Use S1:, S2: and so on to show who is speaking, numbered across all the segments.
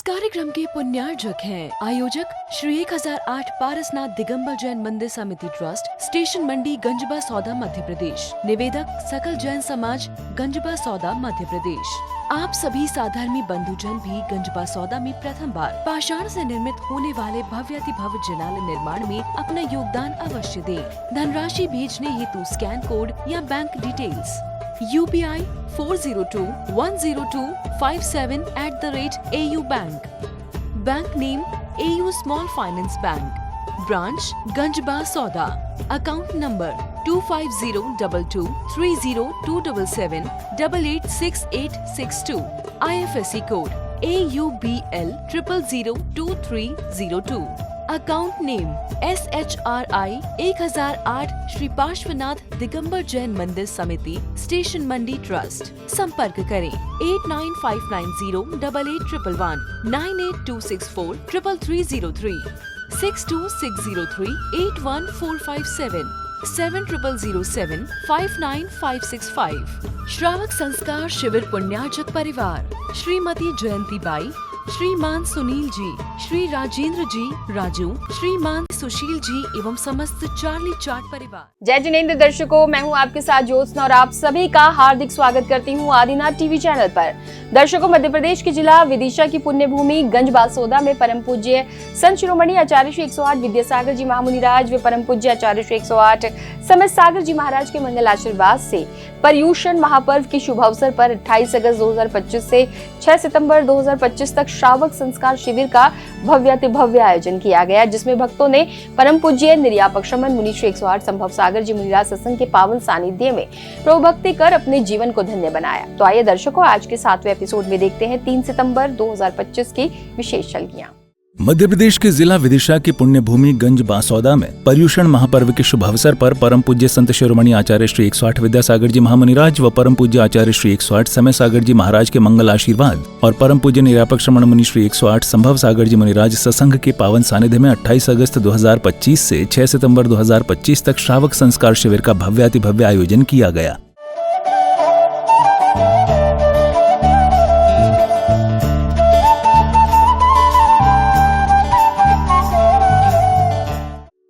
S1: कार्यक्रम के पुण्यार्जक हैं आयोजक श्री 1008 पारसनाथ दिगंबर जैन मंदिर समिति ट्रस्ट, स्टेशन मंडी, गंजबा सौदा, मध्य प्रदेश। निवेदक सकल जैन समाज, गंजबा सौदा, मध्य प्रदेश। आप सभी साधर्मी बंधुजन भी गंजबा सौदा में प्रथम बार पाषाण से निर्मित होने वाले भव्यातिभव्य जिनालय निर्माण में अपना योगदान अवश्य दें। धनराशि भेजने हेतु स्कैन कोड या bank details UPI 402-102-57 @AU Bank। Bank name AU Small Finance Bank। Branch Ganjba Sauda। Account number 2502230277 886862। IFSC code AUBL 0002302। Account name SHRI 1008 Shri Parshvanath Digambar Jain Mandir Samiti, station मंडी ट्रस्ट। संपर्क करें 8959088111 98264 33303 62603 81457 7007 59565। श्रावक संस्कार शिविर पुण्यार्जक परिवार श्रीमती जयंती बाई, श्रीमान सुनील जी, श्री राजेंद्र जी, राजू, श्रीमान सुशील जी एवं समस्त चार्ली चाट परिवार।
S2: जय जिनेंद्र दर्शकों, मैं हूं आपके साथ ज्योत्सना और आप सभी का हार्दिक स्वागत करती हूं आदिनाथ टीवी चैनल पर। दर्शकों, मध्य प्रदेश के जिला विदिशा की पुण्य भूमि गंजबा सौदा में परम पूज्य संत शिरोमणि आचार्य श्री 108 विद्यासागर जी महामुनिराज व परम पूज्य आचार्य श्री 108 समय सागर जी महाराज के मंगल आशीर्वाद से पर्यूषण महापर्व के शुभ अवसर पर 28 अगस्त 2025 से 6 सितंबर 2025 तक श्रावक संस्कार शिविर का भव्यातिभव्य आयोजन किया गया, जिसमें भक्तों ने परम पूज्य निर्यापक शमन मुनि श्री 108 संभव सागर जी मुनिराज सत्संग के पावन सानिध्य में प्रभु भक्ति कर अपने जीवन को धन्य बनाया। तो आइए दर्शकों, आज के 7वें एपिसोड में देखते हैं 3 सितंबर 2025 की विशेष झलकियां।
S3: मध्य प्रदेश के जिला विदिशा की पुण्य भूमि गंजबा सौदा में पर्यूषण महापर्व के शुभ अवसर पर परम पूज्य संत शिरोमणि आचार्य श्री 108 विद्यासागर जी महामुनिराज व परम पूज्य आचार्य श्री 108 समय सागर जी महाराज के मंगल आशीर्वाद और परम पूज्य निर्यापक श्रमण मुनि श्री 108 संभव सागर जी मुनिराज सत्संग के पावन सानिध्य में 28 अगस्त 2025 से 6 सितंबर 2025 तक श्रावक संस्कार शिविर का भव्यातिभव्य आयोजन किया गया,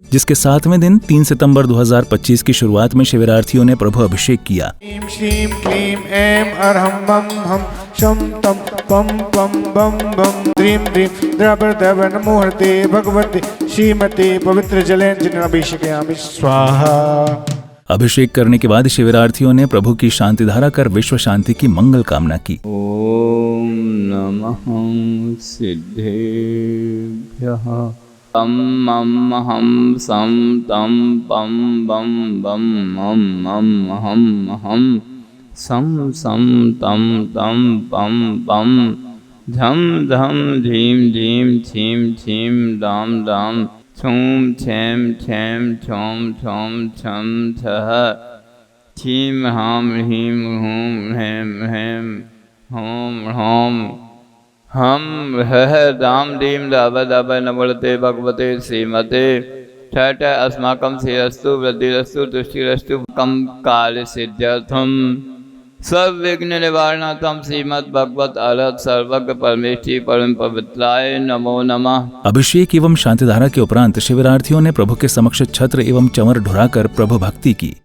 S3: जिसके 7वें दिन 3 सितंबर 2025 की शुरुआत में शिविरार्थियों ने प्रभु अभिषेक किया।
S4: ह्रीं श्रीं क्लीं ऐं अरहं बम हम शम तम पम पम बम बम द्रीं द्रीं द्रवद्रव नमोहते भगवते श्रीमते पवित्र जलेन जिन अभिषेकयामि स्वाहा।
S3: अभिषेक करने के बाद शिविरार्थियों ने प्रभु की शांति धारा कर विश्व शांति की मंगल कामना की।
S5: ओम नमः सिद्धेभ्यः तम मम हम सम तम पम बम बम मम मम हम सम सम तम तम पम पम झम झम धीम धीम छीम छीम दाम दाम छूम छेम छेम छोम छोम छम छह छीम हाम ह्रीम हूम हेम हेम होम होम हम दाम दीम दाब दाब नमोते भगवते श्रीमते ठठ अस्माकं श्रीरस्तु वृद्धिरस्तु तुष्टिरस्तु कम काल सिद्ध्यर्थम सर्वविघ्न निवारणार्थम श्रीमद् भगवत अरहत सर्वज्ञ परमेष्ठी परम पवित्राय नमो नमः।
S3: अभिषेक एवं शांतिधारा के उपरांत शिविरार्थियों ने प्रभु के समक्ष छत्र एवं चमर ढुराकर प्रभु भक्ति की।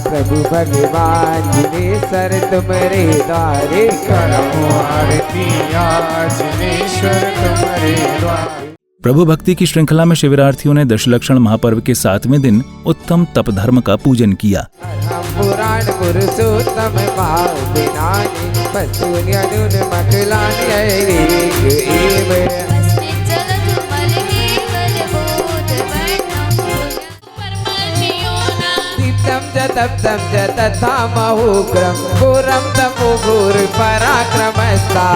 S6: प्रभु भगवान जिनेश्वर तुम्हारे द्वारे
S4: करमो आरती जिनेश्वर तुम्हारे द्वारे।
S3: प्रभु भक्ति की श्रृंखला में शिविरार्थियों ने दशलक्षण महापर्व के 7वें दिन उत्तम तप धर्म का पूजन किया।
S6: पुराण पुरुषोत्तम भाव बिनानी पशुनि अनुन मकलानि तप्तं च तथा महुग्रं घोरं तपो घोर पराक्रमस्ता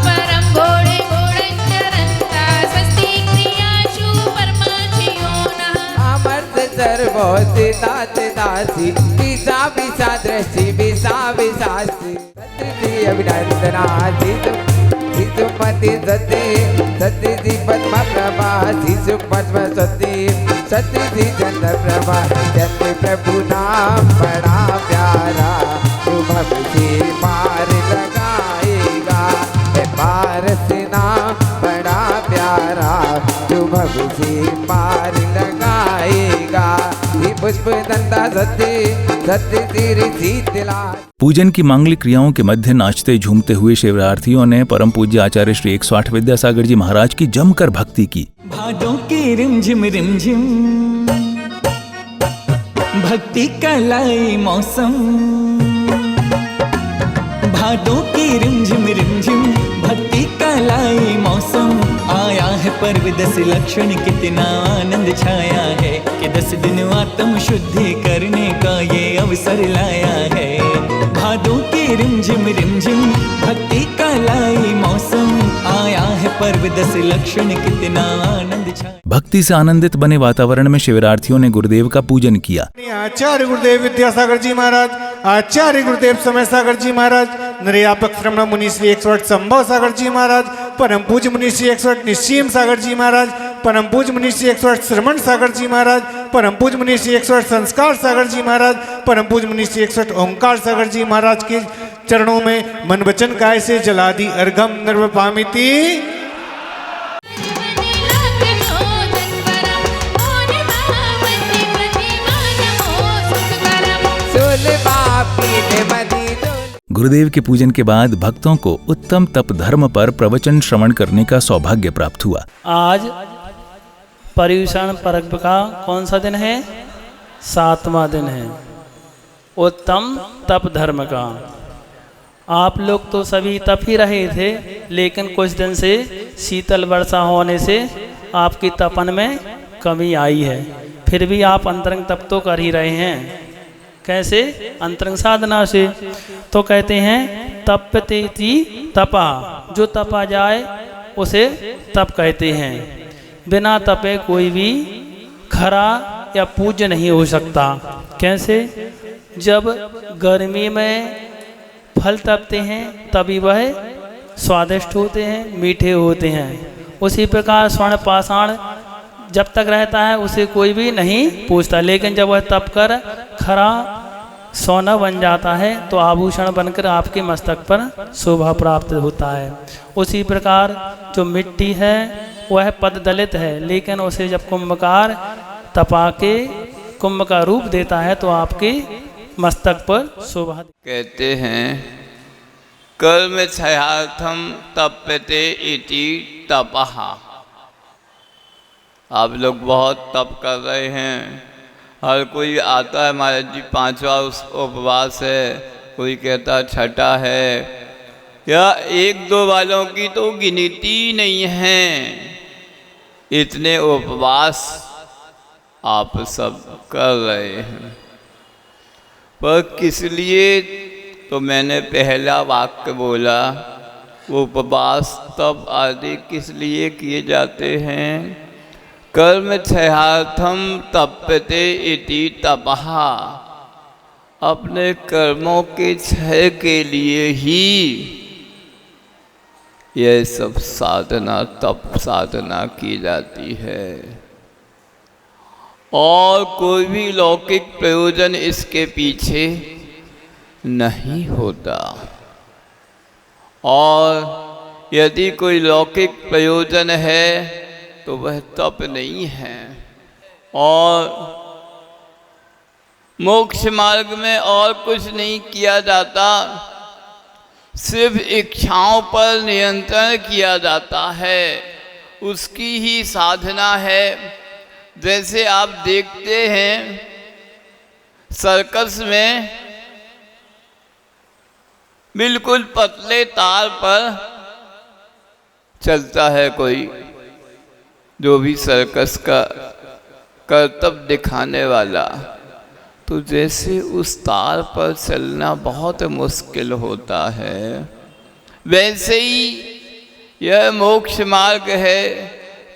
S7: परं घोड़े घोड़ंचरन्ता स्वस्ति क्रियाशु परमाचियो नः
S6: अमर्त सर्वो सिता दासी विसा विसा दृष्टि विसा विसासी सती अभिनंदना शिशुमती सती सती पद्म प्रभा शिशु पद्म सती सती चंद्र प्रभा चंद्र प्रभु नाम बड़ा प्यारा शुभ से पार लगाएगा पारस नाम बड़ा प्यारा शुभ से पार लगाएगा पुष्प दंता सती सत्य तेरी शीतला।
S3: पूजन की मांगलिक क्रियाओं के मध्य नाचते झूमते हुए शिवरार्थियों ने परम पूज्य आचार्य श्री 108 विद्यासागर जी महाराज की जमकर भक्ति की।
S8: भादों की रिमझिम रिमझिम भक्ति का लाई मौसम, भादों की रिमझिम रिमझिम भक्ति का लाई मौसम, आया है पर्व 10 लक्षण कितना आनंद छाया है कि 10 दिन आत्म शुद्धि करने का ये अवसर लाया है। भादों की रिमझिम रिमझिम भक्ति का लाई मौसम, आया है पर्व 10 लक्षण कितना आनंद छाया।
S3: भक्ति से आनंदित बने वातावरण में शिवरार्थियों ने गुरुदेव का पूजन किया।
S4: आचार्य गुरुदेव विद्यासागर जी महाराज, आचार्य गुरुदेव समय सागर जी महाराज, निर्यापक श्रमण मुनि श्री 108 संभव सागर जी महाराज, परम पूज्य मुनि श्री 108 निश्चिम सागर जी महाराज, परम पूज्य मुनि श्री 108 श्रमण सागर जी महाराज, परम पूज्य मुनि श्री 108 संस्कार सागर जी महाराज, परम पूज्य मुनि श्री 108 ओंकार सागर जी महाराज के चरणों में मन वचन काय से जलादि अर्घम निर्वपामिति।
S3: गुरुदेव के पूजन के बाद भक्तों को उत्तम तप धर्म पर प्रवचन श्रवण करने का सौभाग्य प्राप्त हुआ।
S9: आज पर्युषण पर्व का कौन सा दिन है? 7वां दिन है उत्तम तप धर्म का। आप लोग तो सभी तप ही रहे थे, लेकिन कुछ दिन से शीतल वर्षा होने से आपकी तपन में कमी आई है। फिर भी आप अंतरंग तप तो कर ही रहे हैं। कैसे? अंतरंग साधना से। तो कहते हैं तप्यतेति तपा, जो तपा जाए उसे तप कहते हैं। बिना तपे कोई भी खरा या पूज्य नहीं हो सकता। कैसे? जब गर्मी में फल तपते हैं तभी वह स्वादिष्ट होते हैं, मीठे होते हैं। उसी प्रकार स्वर्ण पाषाण जब तक रहता है उसे कोई भी नहीं पूछता, लेकिन जब वह तप कर खरा सोना बन जाता है तो आभूषण बनकर आपके मस्तक पर शोभा प्राप्त होता है। उसी प्रकार जो मिट्टी है वह पद दलित है, लेकिन उसे जब कुंभकार तपा के कुंभ का रूप देता है तो आपके मस्तक पर शोभा।
S5: कहते हैं कर्म क्षयार्थम तप्यते इति तपः। आप लोग बहुत तप कर रहे हैं। हर कोई आता है महाराज जी 5वां उपवास है, कोई कहता 6ठा है, या 1-2 वालों की तो गिनती नहीं है। इतने उपवास आप सब कर रहे हैं, पर किस लिए? तो मैंने पहला वाक्य बोला, उपवास तप आदि किस लिए किए जाते हैं? कर्म क्षयार्थम तप्यते इति तपः। अपने कर्मों के क्षय के लिए ही यह सब साधना तप साधना की जाती है, और कोई भी लौकिक प्रयोजन इसके पीछे नहीं होता। और यदि कोई लौकिक प्रयोजन है तो वह तप नहीं है। और मोक्ष मार्ग में और कुछ नहीं किया जाता, सिर्फ इच्छाओं पर नियंत्रण किया जाता है, उसकी ही साधना है। जैसे आप देखते हैं सर्कस में बिल्कुल पतले तार पर चलता है कोई, जो भी सर्कस का करतब दिखाने वाला, तो जैसे उस तार पर चलना बहुत मुश्किल होता है, वैसे ही यह मोक्ष मार्ग है।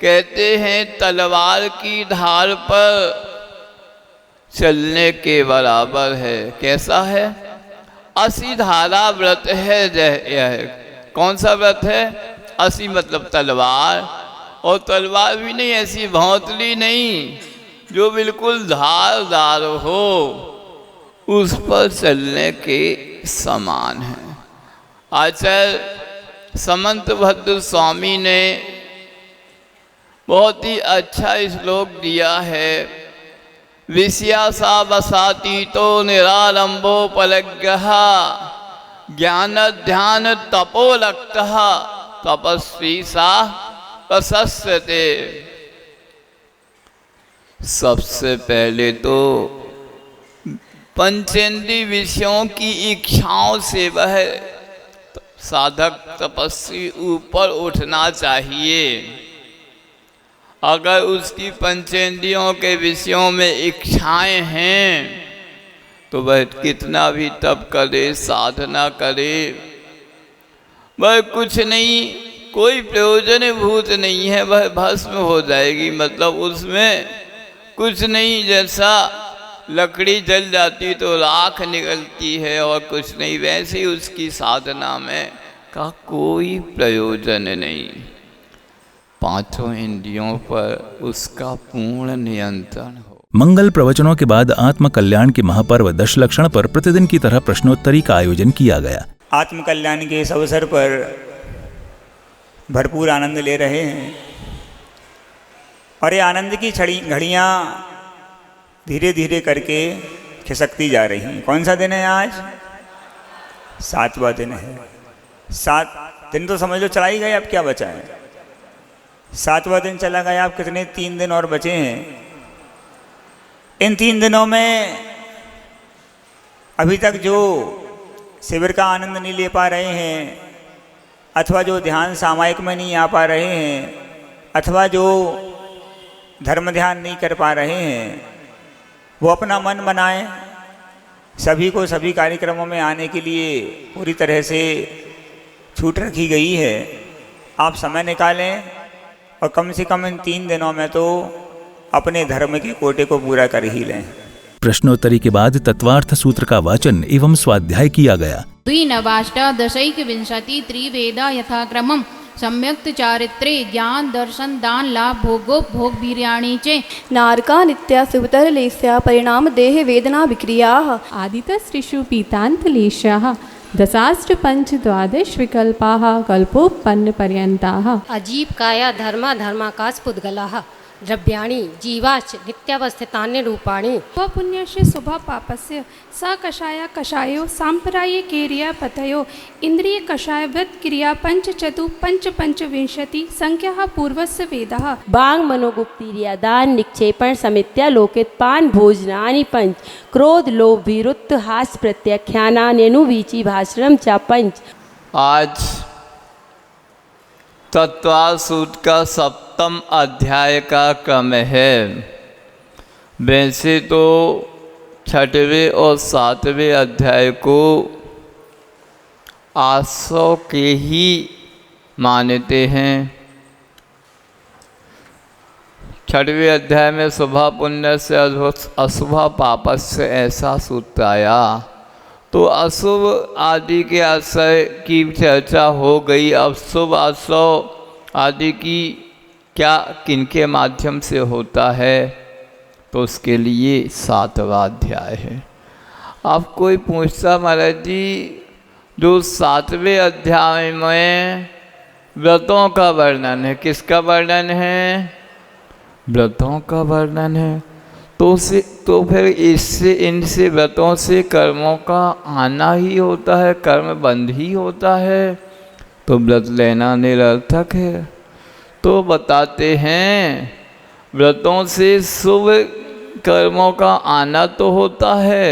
S5: कहते हैं तलवार की धार पर चलने के बराबर है। कैसा है? असी धारा व्रत है यह। कौन सा व्रत है? असी मतलब तलवार, और तलवार भी नहीं ऐसी भौंतली नहीं, जो बिल्कुल धारदार हो, उस पर चलने के समान है। आचार्य समंत भद्र स्वामी ने बहुत ही अच्छा श्लोक दिया है। विषयासा वसाती तो निरालंबोपलग्यः ज्ञान ध्यान तपोलक्तः तपस्वी सा प्रशस्यते। सबसे पहले तो पंचेंद्रिय विषयों की इच्छाओं से वह साधक तपस्वी ऊपर उठना चाहिए। अगर उसकी पंचेंद्रियों के विषयों में इच्छाएं हैं तो वह कितना भी तप करे, साधना करे, वह कुछ नहीं, कोई प्रयोजनभूत नहीं है, वह भस्म हो जाएगी। मतलब उसमें कुछ नहीं, जैसा लकड़ी जल जाती तो राख निकलती है और कुछ नहीं, वैसे ही उसकी साधना में का कोई प्रयोजन नहीं। पांचों इंद्रियों पर उसका पूर्ण नियंत्रण हो।
S3: मंगल प्रवचनों के बाद आत्म कल्याण के महापर्व दशलक्षण पर प्रतिदिन की तरह प्रश्नोत्तरी का आयोजन किया गया।
S10: आत्म कल्याण के इस अवसर पर भरपूर आनंद ले रहे हैं और ये आनंद की घड़ियाँ धीरे धीरे करके खिसकती जा रही हैं। कौन सा दिन है आज? 7वां दिन है। 7 दिन तो समझ लो चला ही गए, अब क्या बचा है? 7वां दिन चला गया, अब कितने 3 दिन और बचे हैं। इन 3 दिनों में अभी तक जो शिविर का आनंद नहीं ले पा रहे हैं, अथवा जो ध्यान सामायिक में नहीं आ पा रहे हैं, अथवा जो धर्म ध्यान नहीं कर पा रहे हैं, वो अपना मन बनाएं। सभी को सभी कार्यक्रमों में आने के लिए पूरी तरह से छूट रखी गई है। आप समय निकालें और कम से कम इन 3 दिनों में तो अपने धर्म के कोटे को पूरा कर ही लें।
S3: प्रश्नोत्तरी के बाद तत्वार्थ सूत्र का वाचन एवं स्वाध्याय किया गया।
S7: द्विनवाष्टादशैकविंशति त्रिवेदा यथाक्रमम् सम्यक् चारित्रे ज्ञान दर्शन दान लाभ भोगो भोग वीर्याणि च
S11: नारका नित्या सुतरलेस्या परिणाम देह वेदना विक्रियाः
S12: आदितस्त्रिषु पीतान्तलेशाः दशाश्च पंच द्वादश विकल्पाः कल्पोपन्न पर्यन्ताः
S13: अजीब काया धर्मा धर्माकाश पुद्गलाः द्रव्याणि जीवाश्च नित्यावस्थितानि रूपाणि
S12: स्वपुण्यस्य शुभपापस्य स कषाया कषायो सांप्रदाये क्रिया पतयो इंद्रिय कषायवत् क्रिया पंचविंशति संख्या पूर्वस्य वेदः
S11: बांग मनोगुप्तीर्या दान निक्षेपण समित्या लोकित पान भोजनानि पंच क्रोध लोभ विरुद्ध हास प्रत्याख्यानान्यनुवीची भाषणम च पंच।
S5: आज तत्वार्थ सूत्र का 7वां अध्याय का क्रम है। वैसे तो 6वें और 7वें अध्याय को आसो के ही मानते हैं। 6वें अध्याय में शुभ पुण्य से अशुभ पापस्य ऐसा सूत्र आया, तो अशुभ आदि के आशय की चर्चा हो गई। अब शुभ अशुभ आदि की क्या किनके माध्यम से होता है, तो उसके लिए 7वां अध्याय है। अब कोई पूछता महाराज जी, जो 7वें अध्याय में व्रतों का वर्णन है, किसका वर्णन है? व्रतों का वर्णन है। तो फिर इससे इनसे व्रतों से कर्मों का आना ही होता है, कर्म बंध ही होता है, तो व्रत लेना निरर्थक है। तो बताते हैं व्रतों से शुभ कर्मों का आना तो होता है,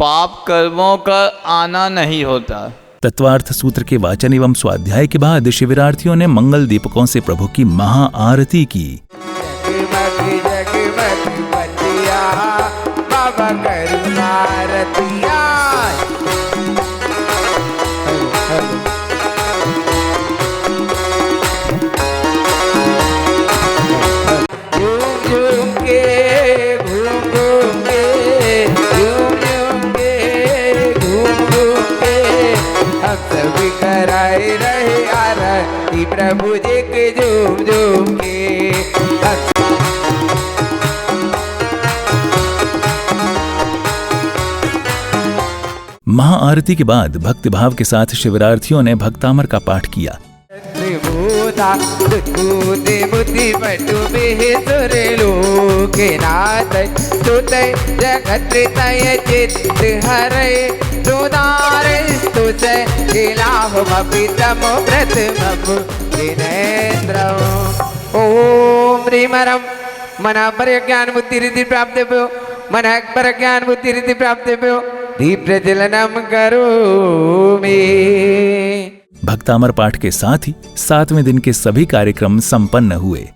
S5: पाप कर्मों का आना नहीं होता।
S3: तत्वार्थ सूत्र के वाचन एवं स्वाध्याय के बाद शिविरार्थियों ने मंगल दीपकों से प्रभु की महाआरती की।
S6: बाबा करुणारतिया झूम के घूम घूम के झूम झूम के घूम घूम आरती प्रभु जी के झूम झूम के।
S3: महाआरती के बाद भक्तिभाव के साथ शिविरार्थियों ने भक्तामर का पाठ किया।
S6: त्रिभुता बुद्धि बुद्धि पटु सुर लोके नाथ स्तुतय जगत तय चित्त हरय सुदारे स्तुतय लीलाहमपितम प्रथमम दिनेन्द्र। ओम ह्रीमरम मन पर ज्ञान बुद्धि रिद्धि प्राप्त भो, मन पर ज्ञान बुद्धि रिद्धि प्राप्त भो, दीप प्रज्वलनम करोमि।
S3: भक्तामर पाठ के साथ ही 7वें दिन के सभी कार्यक्रम संपन्न हुए।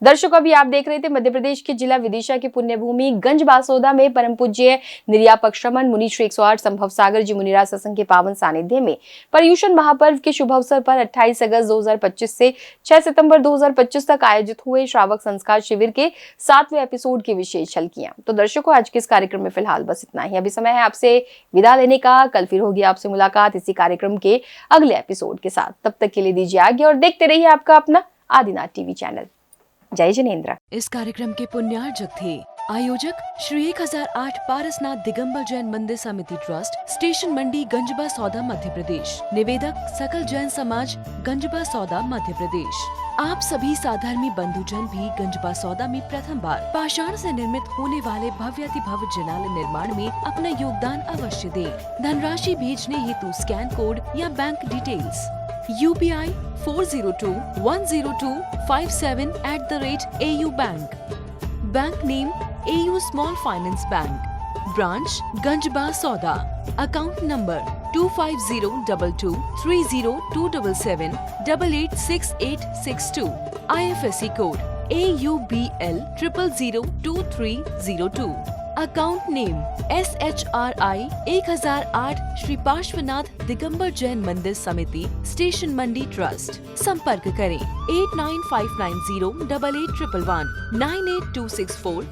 S2: दर्शकों, अभी आप देख रहे थे मध्य प्रदेश के जिला विदिशा की पुण्य भूमि गंजबासौदा में परम पूज्य निर्यापक्षरमण मुनि श्री 108 संभव सागर जी मुनिराज सत्संग के पावन सानिध्य में पर्युषण महापर्व के शुभ अवसर पर 28 अगस्त 2025 से 6 सितंबर 2025 तक आयोजित हुए श्रावक संस्कार शिविर के 7वें एपिसोड की विशेष झलकियां। तो दर्शकों, आज के इस कार्यक्रम में फिलहाल बस इतना ही। अभी समय है आपसे विदा लेने का। कल फिर होगी आपसे मुलाकात इसी कार्यक्रम के अगले एपिसोड के साथ। तब तक के लिए दीजिए आज्ञा और देखते रहिए आपका अपना आदिनाथ टीवी चैनल। जय जिनेंद्र।
S1: इस कार्यक्रम के पुण्यार्जक थे आयोजक श्री 1008 पारसनाथ दिगंबर जैन मंदिर समिति ट्रस्ट, स्टेशन मंडी गंजबा सौदा मध्य प्रदेश। निवेदक सकल जैन समाज गंजबा सौदा मध्य प्रदेश। आप सभी साधर्मी बंधुजन भी गंजबा सौदा में प्रथम बार पाषाण से निर्मित होने वाले भव्यातिभव्य जिनालय निर्माण में अपना योगदान अवश्य दें। धनराशि भेजने हेतु स्कैन कोड या bank details UPI 402-102-57 bank. Bank name AU Small Finance Bank, branch Ganj Basoda. Account number 2502230277 886862। IFSC code AUBL 0002302। Account name SHRI 1008 Shri Parshvanath Digambar Jain Mandir Samiti, station मंडी ट्रस्ट। संपर्क करें 8959088111 98264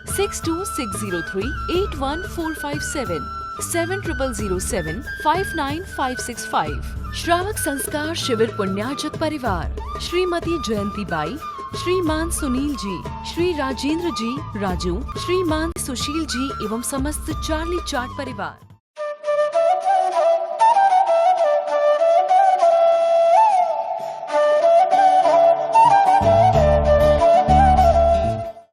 S1: 62603 81457 7007 59565। श्रावक संस्कार शिविर पुण्यार्जक परिवार श्रीमती जयंती बाई, श्रीमान सुनील जी, श्री राजेंद्र जी राजू, श्रीमान सुशील जी एवं समस्त चार्ली चाट परिवार।